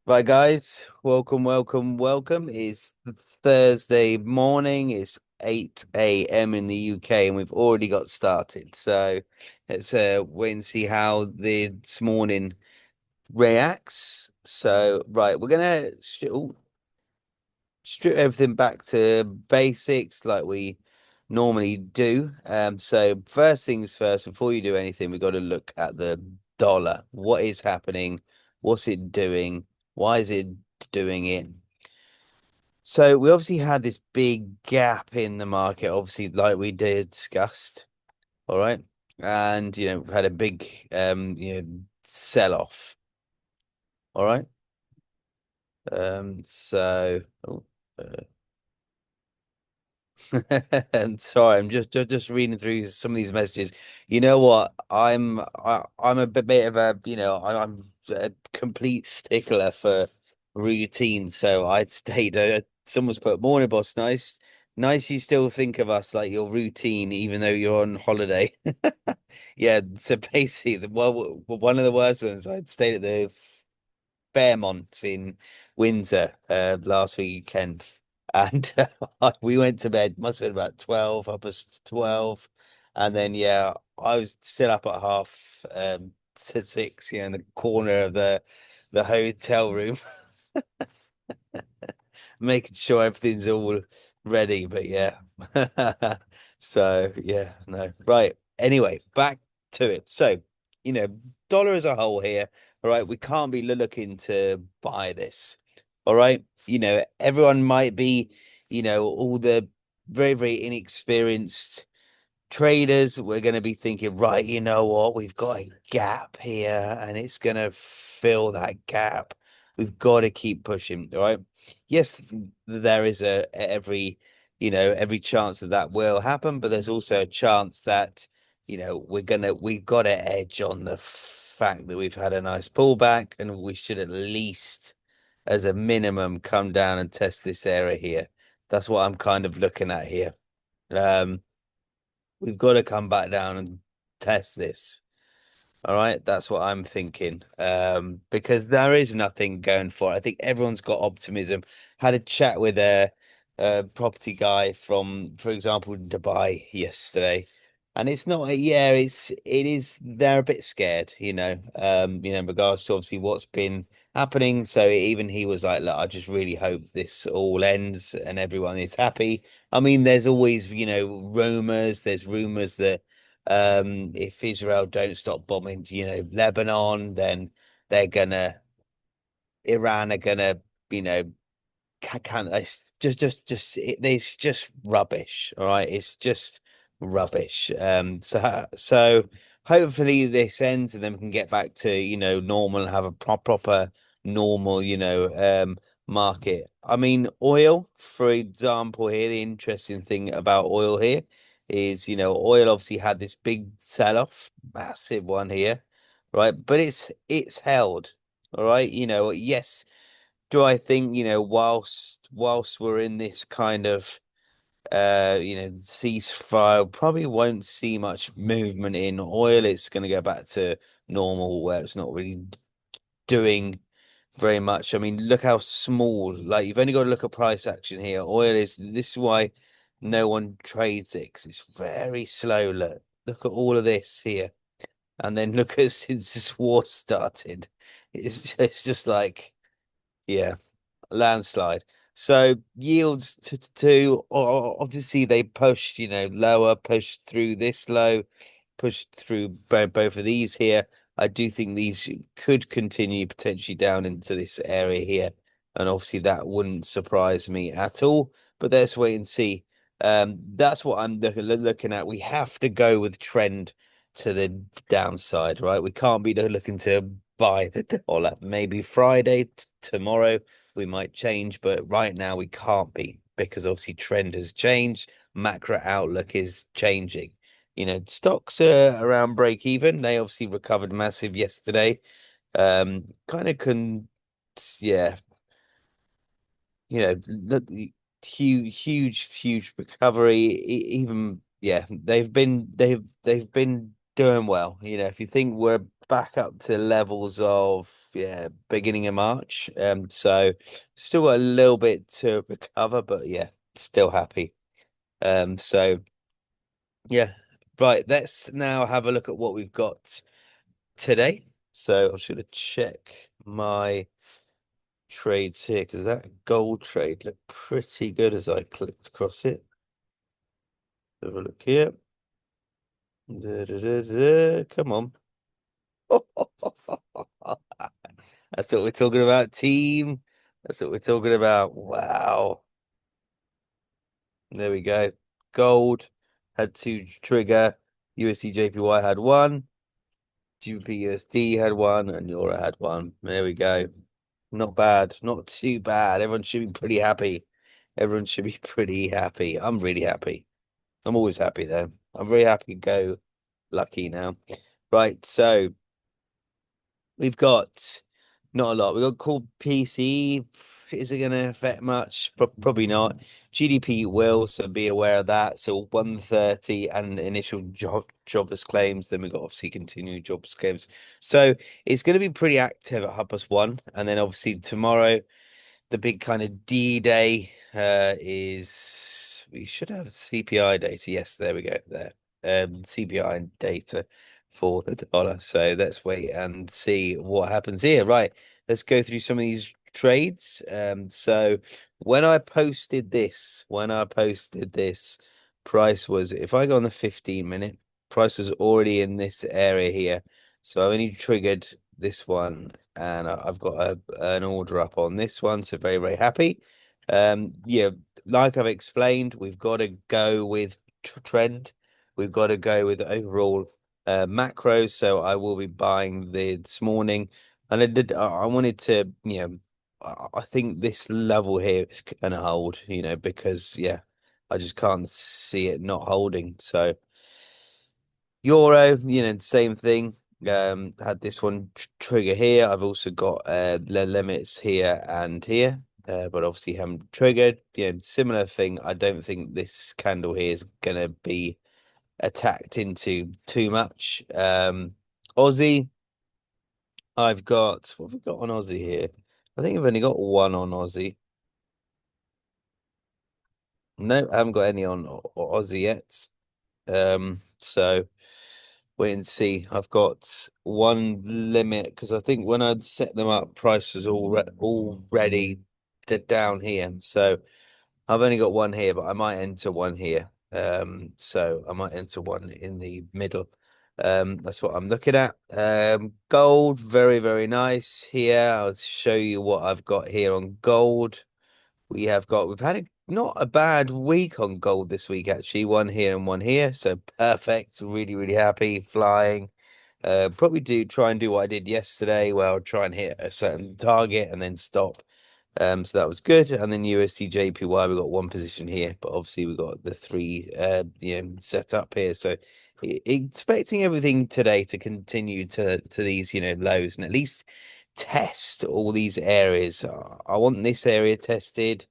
Right, guys, welcome. It's Thursday morning. It's 8 a.m. in the UK, and we've already got started. So let's wait and see how this morning reacts. So, right, we're gonna strip everything back to basics like we normally do. So first things first, before you do anything, we've got to look at the dollar. What is happening? What's it doing? Why is it doing it? So we obviously had this big gap in the market, obviously, like we did discussed. All right. And we've had a big sell off. All right. So oh, uh, And sorry, I'm just reading through some of these messages. You know what? I'm a bit of a I'm a complete stickler for routine. So I'd stayed. Someone's put morning boss. Nice. You still think of us like your routine, even though you're on holiday. Yeah. So basically, one of the worst ones. I'd stayed at the Fairmont in Windsor last weekend, and we went to bed. Must have been about 12, up as 12, and then yeah, I was still up at half to six, in the corner of the hotel room, making sure everything's all ready. But yeah, so yeah, no, right. Anyway, back to it. So, you know, dollar as a whole here. All right, we can't be looking to buy this. All right, everyone might be, all the very, very inexperienced traders, we're going to be thinking, right, you know what? We've got a gap here and it's going to fill that gap. We've got to keep pushing, all right? Yes, there is every chance that that will happen, but there's also a chance that, we've got to edge on the fact that we've had a nice pullback and we should at least, as a minimum, come down and test this area here. That's what I'm kind of looking at here. Um, We've got to come back down and test this. All right, that's what I'm thinking. Because there is nothing going for it. I think everyone's got optimism. Had a chat with a property guy from, for example, Dubai yesterday, and it's not. Yeah, it is. They're a bit scared, in regards to obviously what's been happening. So even he was like, "Look, I just really hope this all ends and everyone is happy." I mean, there's always, rumors. There's rumors that if Israel don't stop bombing, Lebanon, then they're gonna Iran are gonna, you know, can it's it's just rubbish. All right, it's just rubbish. So hopefully this ends and then we can get back to normal and have a proper normal market. I mean, oil, for example, here the interesting thing about oil here is oil obviously had this big sell-off, massive one here, right? But it's held. All right, yes, do I think, whilst we're in this kind of ceasefire, probably won't see much movement in oil. It's going to go back to normal where it's not really doing very much. I mean, look how small, like you've only got to look at price action here. Oil is this is why no one trades it 'cause it's very slow. Look at all of this here. And then look at since this war started. It's just like, yeah, landslide. So yields to obviously they pushed, lower, pushed through this low, pushed through both of these here. I do think these could continue potentially down into this area here, and obviously that wouldn't surprise me at all. But let's wait and see. That's what I'm looking at. We have to go with trend to the downside, right? We can't be looking to buy the dollar. Maybe Friday, tomorrow we might change, but right now we can't be because obviously trend has changed. Macro outlook is changing. Stocks are around break even. They obviously recovered massive yesterday. Kind of yeah, huge recovery. Even yeah, they've been doing well. If you think we're back up to levels of yeah, beginning of March. So still got a little bit to recover, but yeah, still happy. So yeah, right. Let's now have a look at what we've got today. So I should have check my trades here because that gold trade looked pretty good as I clicked across it. Have a look here. Come on. That's what we're talking about, team. That's what we're talking about. Wow. There we go. Gold had two trigger. USDJPY had one. GBP had one, and Euro had one. There we go. Not bad. Not too bad. Everyone should be pretty happy. Everyone should be pretty happy. I'm really happy. I'm always happy though. I'm very happy to go lucky now. Right, so we've got not a lot. We've got core PC. Is it going to affect much? Probably not. GDP will, so be aware of that. So 130 and initial jobless claims. Then we've got obviously continued jobless claims. So it's going to be pretty active at 1+1. And then obviously tomorrow the big kind of D day is we should have CPI data. Yes, there we go. There. CPI data for the dollar. So let's wait and see what happens here. Right. Let's go through some of these trades. So when I posted this, price was if I go on the 15-minute, price was already in this area here. So I only triggered this one and I've got an order up on this one, so very, very happy. Yeah, like I've explained, we've got to go with trend. We've got to go with overall macros. So I will be buying this morning, and I wanted to, I think this level here is gonna hold, because yeah, I just can't see it not holding. So. Euro, same thing. Had this one trigger here. I've also got limits here and here, but obviously haven't triggered. Similar thing. I don't think this candle here is gonna be attacked into too much. Aussie, I've got what have we got on Aussie here? I think I've only got one on Aussie. No, I haven't got any on Aussie yet. So wait and see. I've got one limit because I think when I'd set them up, price was already down here. So I've only got one here, but I might enter one here. So I might enter one in the middle. That's what I'm looking at. Gold, very, very nice here. I'll show you what I've got here on gold. We've had not a bad week on gold this week, actually. One here and one here. So perfect. Really, really happy. Flying. Probably try and do what I did yesterday, where I'll try and hit a certain target and then stop. So that was good. And then USDJPY, we got one position here, but obviously we got the three set up here. So expecting everything today to continue to these, lows and at least test all these areas. I want this area tested.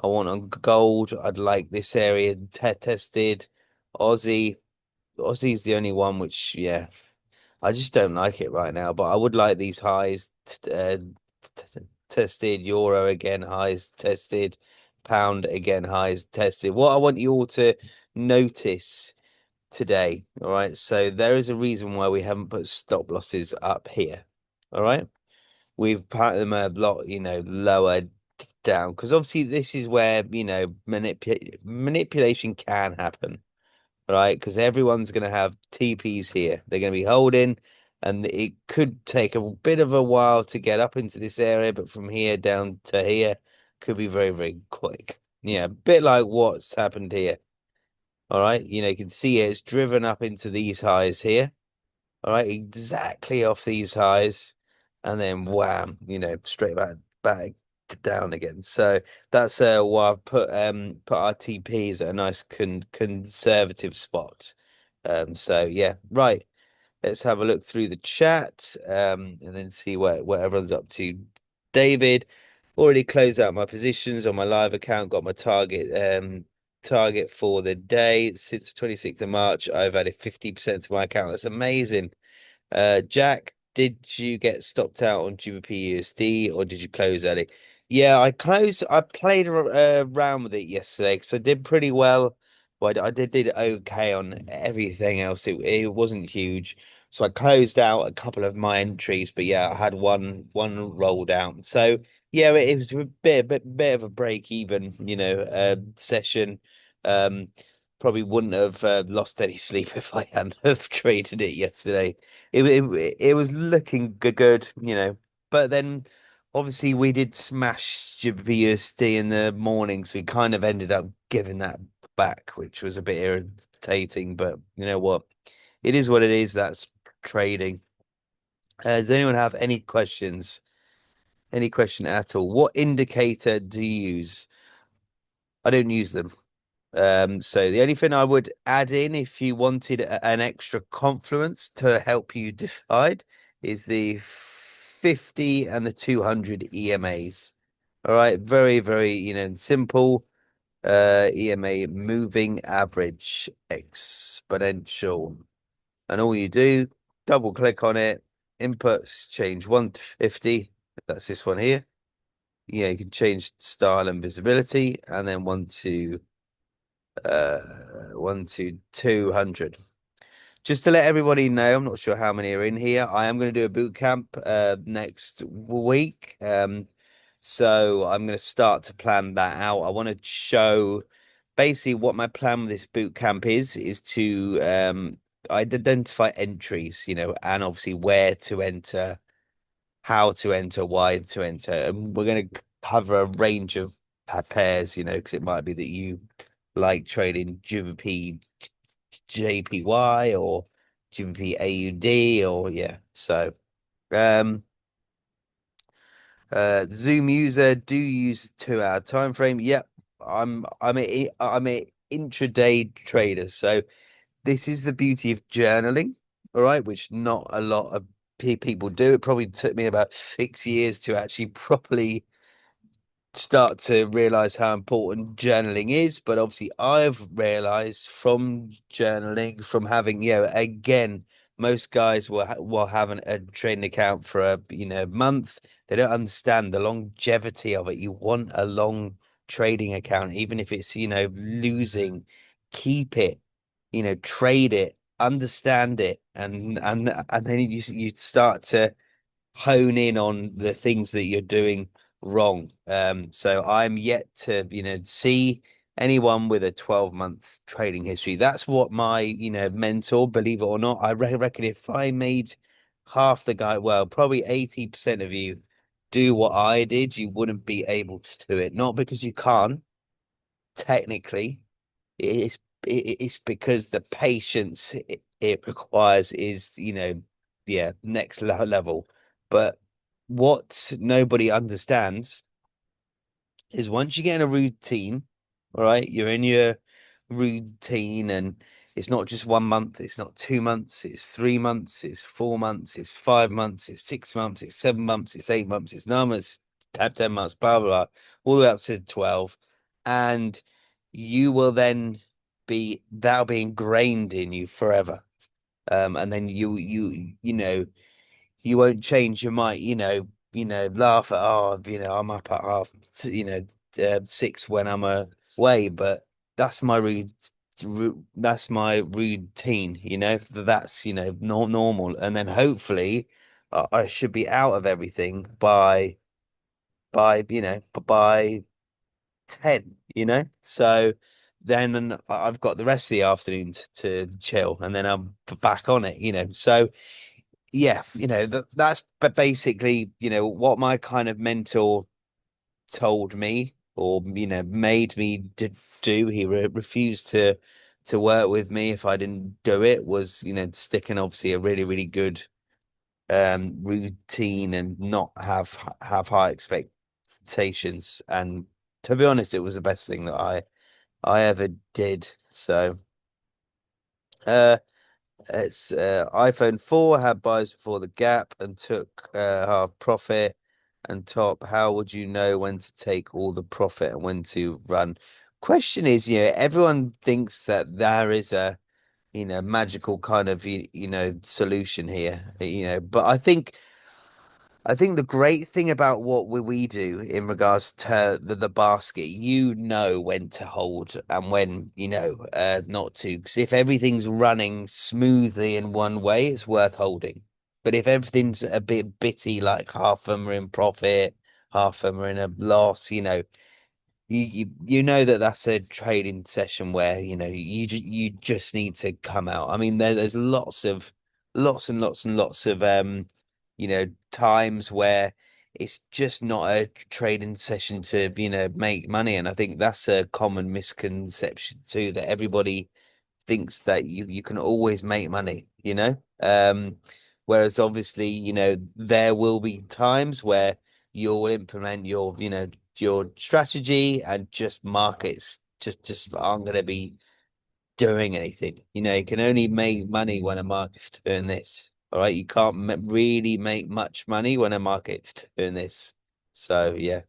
I want on gold. I'd like this area tested. Aussie. Aussie's the only one which, yeah, I just don't like it right now. But I would like these highs tested. Euro again, highs tested. Pound again, highs tested. What I want you all to notice today, all right? So there is a reason why we haven't put stop losses up here, all right? We've put them a lot, lower down because obviously this is where, manipulation can happen, right? Because everyone's going to have TPs here. They're going to be holding, and it could take a bit of a while to get up into this area, but from here down to here could be very, very quick. Yeah, a bit like what's happened here. All right, you can see it's driven up into these highs here. All right, exactly off these highs, and then wham, straight back down again. So that's why I've put our TPs at a nice conservative spot. So yeah, right. Let's have a look through the chat, and then see what everyone's up to. David, already closed out my positions on my live account, got my target for the day. Since 26th of March, I've added 50% to my account. That's amazing. Jack, did you get stopped out on GBP USD or did you close early? Yeah, I played around with it yesterday because I did pretty well. Well, I did okay on everything else. It wasn't huge. So I closed out a couple of my entries, but yeah, I had one rolled out. So yeah, it was a bit of a break even, session. Um, Probably wouldn't have lost any sleep if I hadn't have traded it yesterday. It was looking good, but then obviously we did smash GBPUSD in the morning, so we kind of ended up giving that back, which was a bit irritating. But you know what? It is what it is. That's trading. Does anyone have any questions? Any question at all? What indicator do you use? I don't use them. So the only thing I would add in if you wanted an extra confluence to help you decide is the 50 and the 200 EMAs. All right, very, very, simple. EMA moving average exponential. And all you do, double click on it, inputs change 1 to 50. That's this one here. Yeah, you can change style and visibility, and then uh 1 to 200. Just to let everybody know, I'm not sure how many are in here. I am going to do a boot camp next week. So I'm going to start to plan that out. I want to show basically what my plan with this boot camp is to identify entries, and obviously where to enter, how to enter, why to enter. And we're going to cover a range of pairs, because it might be that you like trading GBP JPY or GBP AUD or yeah. So um Zoom user, do you use 2 hour time frame? Yep. I'm a intraday trader. So this is the beauty of journaling, all right, which not a lot of people do. It probably took me about 6 years to actually properly start to realize how important journaling is. But obviously, I've realized from journaling, from having, again, most guys will have a trading account for a month. They don't understand the longevity of it. You want a long trading account, even if it's losing, keep it, trade it, understand it, and then you start to hone in on the things that you're doing wrong. So I'm yet to, see anyone with a 12-month trading history. That's what my, mentor, believe it or not, I reckon if I made half the guy, well, probably 80% of you do what I did, you wouldn't be able to do it. Not because you can't, technically, it's it's because the patience it requires is, yeah, next level. But what nobody understands is once you get in a routine, all right, you're in your routine and it's not just 1 month, it's not 2 months, it's 3 months, it's 4 months, it's 5 months, it's 6 months, it's 7 months, it's 8 months, it's 9 months, 10 months, blah, blah, blah, all the way up to 12. And you will then that'll be ingrained in you forever. And then you won't change your mind, laugh at, oh, I'm up at half 6 when I'm away, but that's my that's my routine, that's, normal. And then hopefully I should be out of everything by 10, so then I've got the rest of the afternoon to chill and then I'm back on it, so yeah, that's basically, what my kind of mentor told me or, made me do. He refused to work with me if I didn't do it, was, sticking obviously a really, really good routine and not have high expectations. And to be honest, it was the best thing that I ever did. So uh it's iPhone 4 had buys before the gap and took half profit and top. How would you know when to take all the profit and when to run? Question is, everyone thinks that there is magical kind of solution here, but I think the great thing about what we do in regards to the basket, when to hold and when, not to. Because if everything's running smoothly in one way, it's worth holding. But if everything's a bit bitty, like half of them are in profit, half of them are in a loss, you know that that's a trading session where you just need to come out. I mean, there's lots and lots and lots of times where it's just not a trading session to make money, and I think that's a common misconception too, that everybody thinks that you can always make money, whereas obviously, there will be times where you'll implement your strategy and just markets just aren't going to be doing anything. You can only make money when a market's doing this. All right, you can't really make much money when a market's doing this. So yeah.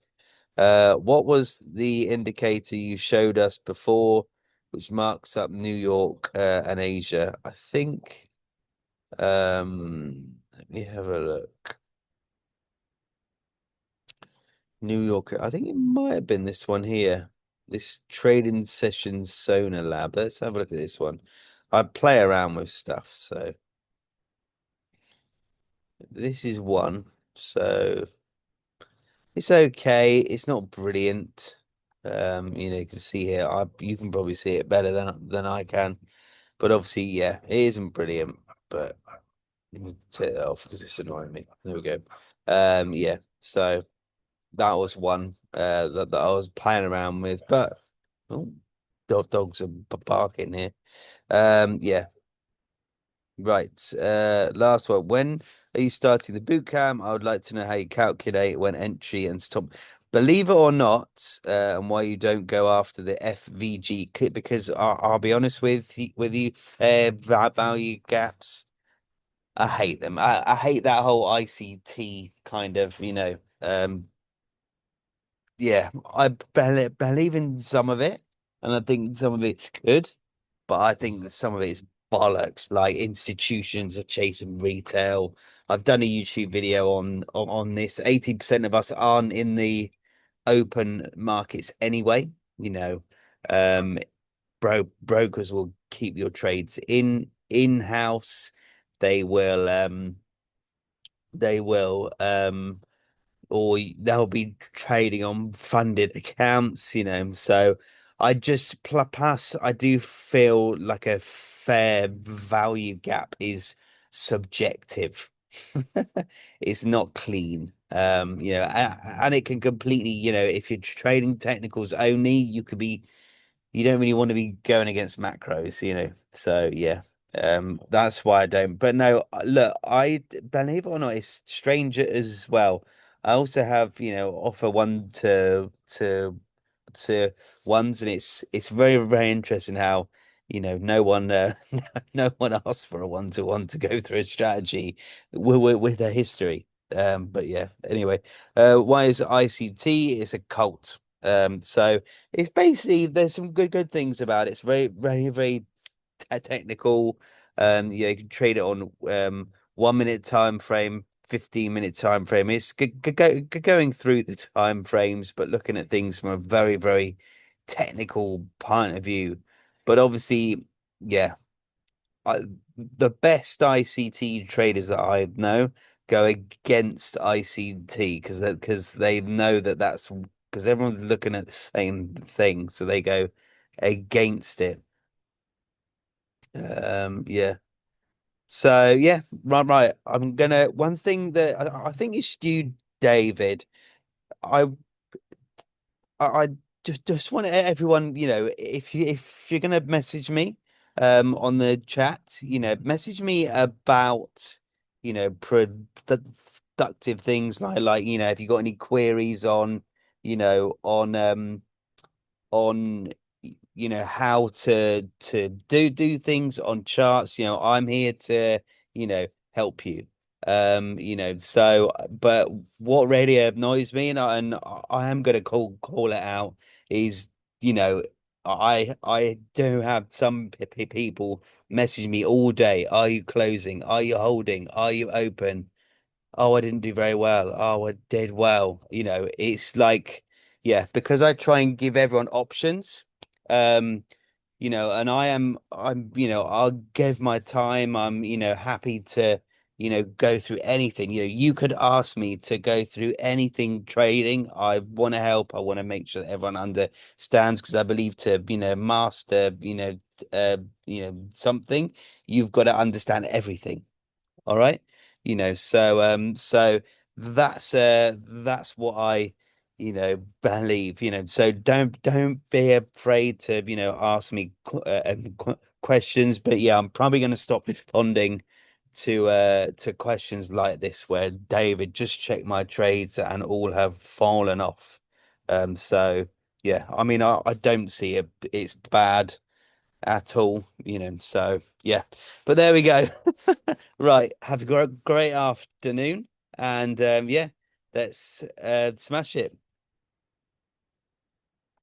What was the indicator you showed us before, which marks up New York and Asia? I think. Let me have a look. New York. I think it might have been this one here. This trading session Sona Lab. Let's have a look at this one. I play around with stuff, so this is one. So it's okay. It's not brilliant. You can see here. You can probably see it better than I can. But obviously, yeah, it isn't brilliant. But let me take that off because it's annoying me. There we go. Yeah. So that was one that I was playing around with. But oh, dogs are barking here. Yeah. Right. Last one. When are you starting the boot camp? I would like to know how you calculate when entry and stop. Believe it or not, and why you don't go after the FVG because I'll be honest with you, fair value gaps. I hate them. I hate that whole ICT kind of, yeah, I believe in some of it, and I think some of it's good, but I think that some of it is bollocks. Like institutions are chasing retail. I've done a YouTube video on this. 80% of us aren't in the open markets anyway. Um, brokers will keep your trades in-house. They will um they will or they'll be trading on funded accounts, so I just plus I do feel like a fair value gap is subjective. It's not clean. And it can completely, if you're trading technicals only, you don't really want to be going against macros, So yeah, that's why I don't. But no, look, believe it or not, it's strange as well. I also have, offer one to ones, and it's very very interesting how no one no one asks for a one to go through a strategy with a history. But yeah, anyway, why is ICT? It's a cult. So it's basically there's some good things about it. It's very very very technical. Yeah, you can trade it on 1 minute time frame, 15-minute time frame. It's going through the time frames, but looking at things from a very very technical point of view. But obviously, yeah, I, the best ICT traders that I know go against ICT because they know that's because everyone's looking at the same thing, so they go against it. Yeah. So yeah, right. I'm gonna one thing that I think is you, David. I I just want everyone, if you're gonna message me on the chat, message me about, productive things like, if you got any queries on, on how to do things on charts. I'm here to help you. So but what really annoys me, and I am going to call it out, is you know I do have some people message me all day. Are you closing? Are you holding? Are you open? Oh, I didn't do very well. Oh, I did well. It's like, yeah, because I try and give everyone options. Um, and I'll give my time. I'm, happy to, go through anything. You could ask me to go through anything trading. I want to help. I want to make sure that everyone understands because I believe to, master, something, you've got to understand everything. All right. So that's what I, believe, so don't be afraid to, ask me questions. But yeah, I'm probably going to stop responding to questions like this where David just checked my trades and all have fallen off. So yeah, I mean I don't see it's bad at all, so yeah. But there we go. Right. Have a great afternoon. And yeah, let's smash it.